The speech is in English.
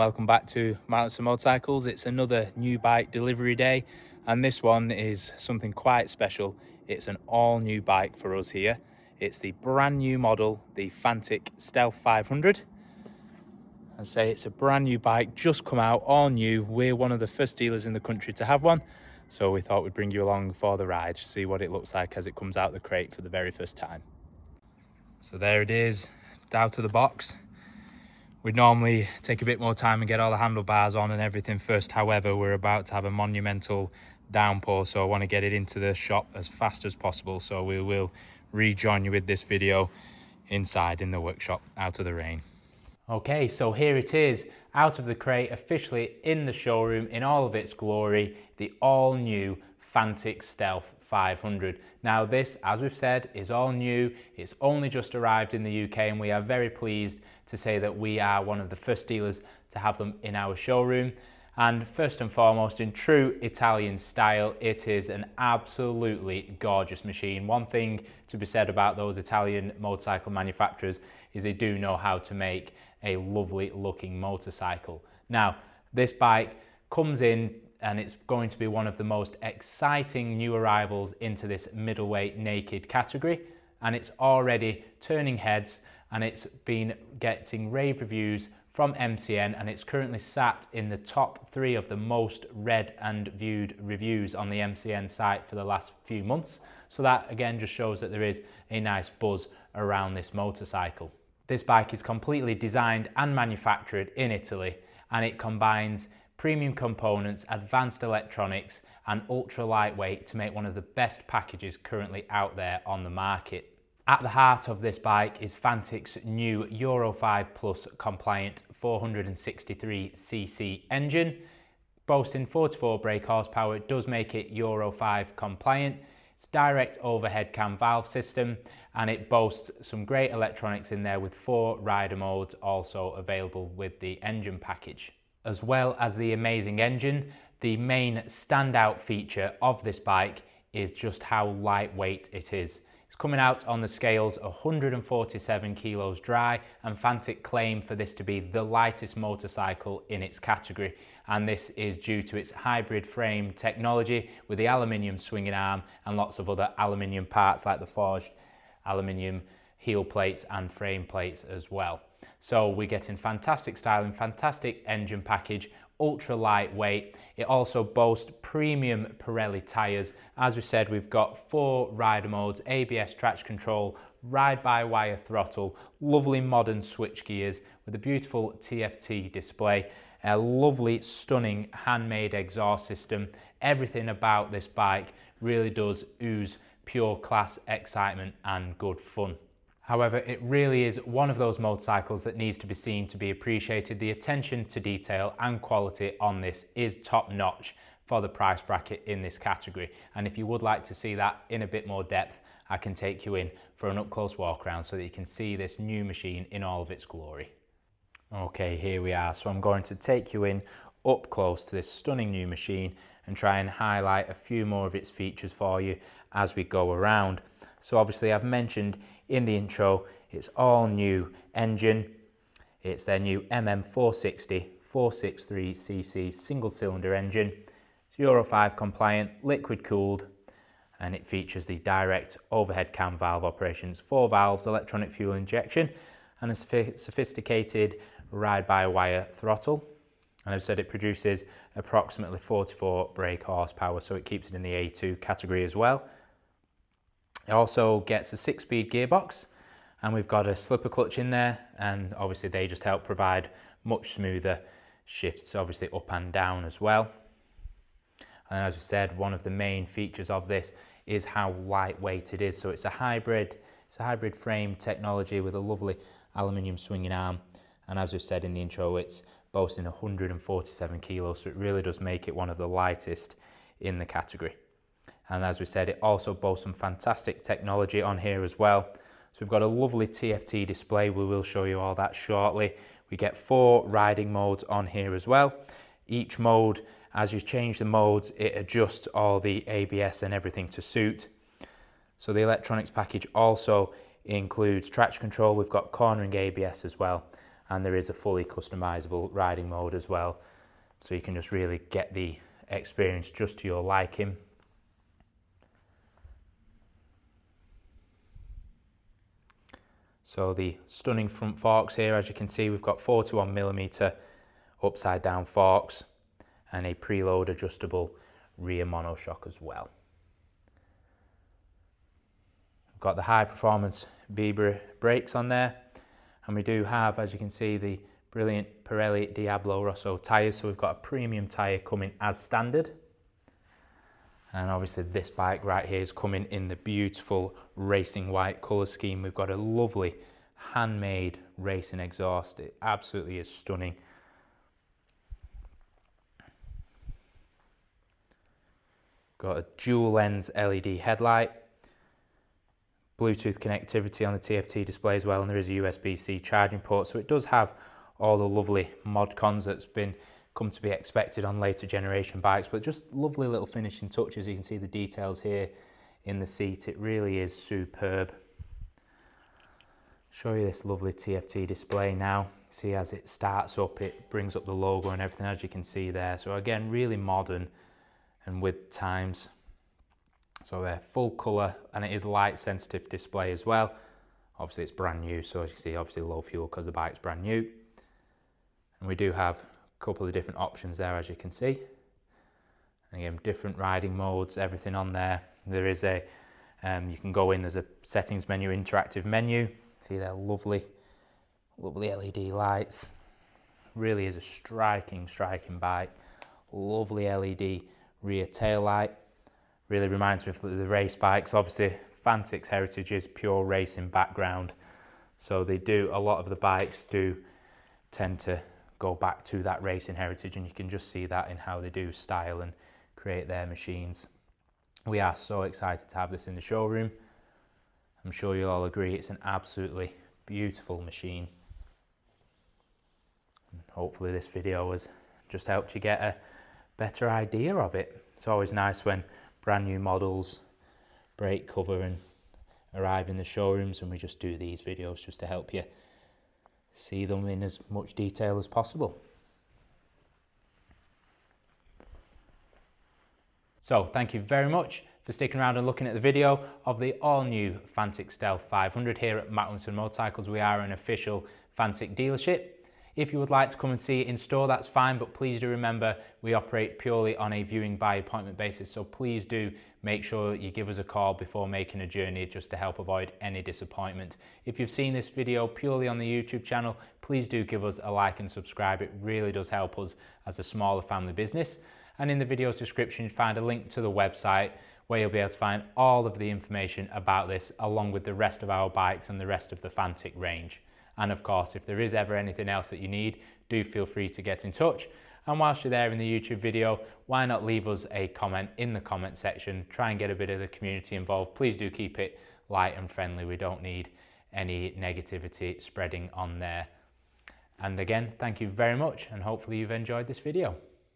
welcome back to Mountain Motorcycles. It's another new bike delivery day, and this one is something quite special. It's an all new bike for us here. It's the brand new model, the Fantic Stealth 500. I say it's a brand new bike, just come out, all new. We're one of the first dealers in the country to have one, so we thought we'd bring you along for the ride, see what it looks like as it comes out the crate for the very first time. So there it is, out of the box. We'd normally take a bit more time and get all the handlebars on and everything first. However, we're about to have a monumental downpour, so I want to get it into the shop as fast as possible. So we will rejoin you with this video inside in the workshop, out of the rain. Okay, so here it is, out of the crate, officially in the showroom in all of its glory, the all new Fantic Stealth 500. Now this, as we've said, is all new. It's only just arrived in the UK, and we are very pleased to say that we are one of the first dealers to have them in our showroom. And first and foremost, in true Italian style, it is an absolutely gorgeous machine. One thing to be said about those Italian motorcycle manufacturers is they do know how to make a lovely looking motorcycle. Now, this bike comes in and it's going to be one of the most exciting new arrivals into this middleweight naked category, and it's already turning heads, and it's been getting rave reviews from MCN, and it's currently sat in the top 3 of the most read and viewed reviews on the MCN site for the last few months. So that again just shows that there is a nice buzz around this motorcycle. This bike is completely designed and manufactured in Italy, and it combines premium components, advanced electronics and ultra lightweight to make one of the best packages currently out there on the market. At the heart of this bike is Fantic's new Euro 5 Plus compliant 463cc engine. Boasting 44 brake horsepower, it does make it Euro 5 compliant. It's direct overhead cam valve system, and it boasts some great electronics in there with 4 rider modes also available with the engine package. As well as the amazing engine, the main standout feature of this bike is just how lightweight it is. It's coming out on the scales 147 kilos dry, and Fantic claim for this to be the lightest motorcycle in its category, and this is due to its hybrid frame technology with the aluminium swinging arm and lots of other aluminium parts like the forged aluminium heel plates and frame plates as well. So we're getting fantastic styling, fantastic engine package, ultra lightweight. It also boasts premium Pirelli tyres. As we said, we've got 4 rider modes, ABS traction control, ride-by-wire throttle, lovely modern switch gears with a beautiful TFT display, a lovely stunning handmade exhaust system. Everything about this bike really does ooze pure class, excitement and good fun. However, it really is one of those motorcycles that needs to be seen to be appreciated. The attention to detail and quality on this is top notch for the price bracket in this category. And if you would like to see that in a bit more depth, I can take you in for an up close walk around so that you can see this new machine in all of its glory. Okay, here we are. So I'm going to take you in up close to this stunning new machine and try and highlight a few more of its features for you as we go around. So obviously I've mentioned in the intro, it's all new engine. It's their new MM460 463cc single cylinder engine. It's Euro 5 compliant, liquid cooled, and it features the direct overhead cam valve operations, 4 valves, electronic fuel injection, and a sophisticated ride-by-wire throttle. And as I said, it produces approximately 44 brake horsepower, so it keeps it in the A2 category as well. It also gets a 6-speed gearbox, and we've got a slipper clutch in there, and obviously they just help provide much smoother shifts, obviously up and down as well. And as we said, one of the main features of this is how lightweight it is. So it's a hybrid frame technology with a lovely aluminium swinging arm, and as we've said in the intro, it's boasting 147 kilos, so it really does make it one of the lightest in the category. And as we said, it also boasts some fantastic technology on here as well. So we've got a lovely TFT display. We will show you all that shortly. We get 4 riding modes on here as well. Each mode, as you change the modes, it adjusts all the ABS and everything to suit. So the electronics package also includes traction control. We've got cornering ABS as well. and there is a fully customizable riding mode as well, so you can just really get the experience just to your liking. So the stunning front forks here, as you can see, we've got 41mm upside down forks and a preload adjustable rear monoshock as well. We've got the high performance Bieber brakes on there, and we do have, as you can see, the brilliant Pirelli Diablo Rosso tyres, so we've got a premium tyre coming as standard. And obviously this bike right here is coming in the beautiful racing white colour scheme. We've got a lovely handmade racing exhaust. It absolutely is stunning. Got a dual lens LED headlight, Bluetooth connectivity on the TFT display as well, and there is a USB-C charging port, so it does have all the lovely mod cons that's come to be expected on later generation bikes, but just lovely little finishing touches. You can see the details here in the seat. It really is superb. Show you this lovely TFT display now. See, as it starts up, it brings up the logo and everything, as you can see there. So again, really modern and with times. So they're full colour, and it is light sensitive display as well. Obviously it's brand new, so as you can see, obviously low fuel because the bike's brand new. And we do have a couple of different options there, as you can see. And again, different riding modes, everything on there. There is a, you can go in, there's a settings menu, interactive menu. See there, lovely LED lights. Really is a striking bike. Lovely LED rear tail light. Really reminds me of the race bikes. Obviously, Fantic's heritage is pure racing background. So they do, a lot of the bikes do tend to go back to that racing heritage, and you can just see that in how they do style and create their machines. We are so excited to have this in the showroom. I'm sure you'll all agree it's an absolutely beautiful machine. And hopefully this video has just helped you get a better idea of it. It's always nice when brand new models break cover and arrive in the showrooms, and we just do these videos just to help you see them in as much detail as possible. So thank you very much for sticking around and looking at the video of the all-new Fantic Stealth 500 here at Williamson Motorcycles. We are an official Fantic dealership. If you would like to come and see it in store, that's fine, but please do remember we operate purely on a viewing by appointment basis, so please do make sure you give us a call before making a journey, just to help avoid any disappointment. If you've seen this video purely on the YouTube channel, please do give us a like and subscribe. It really does help us as a smaller family business. And in the video's description, you'll find a link to the website where you'll be able to find all of the information about this, along with the rest of our bikes and the rest of the Fantic range. And of course, if there is ever anything else that you need, do feel free to get in touch. And whilst you're there in the YouTube video, why not leave us a comment in the comment section? Try and get a bit of the community involved. Please do keep it light and friendly. We don't need any negativity spreading on there. And again, thank you very much, and hopefully you've enjoyed this video.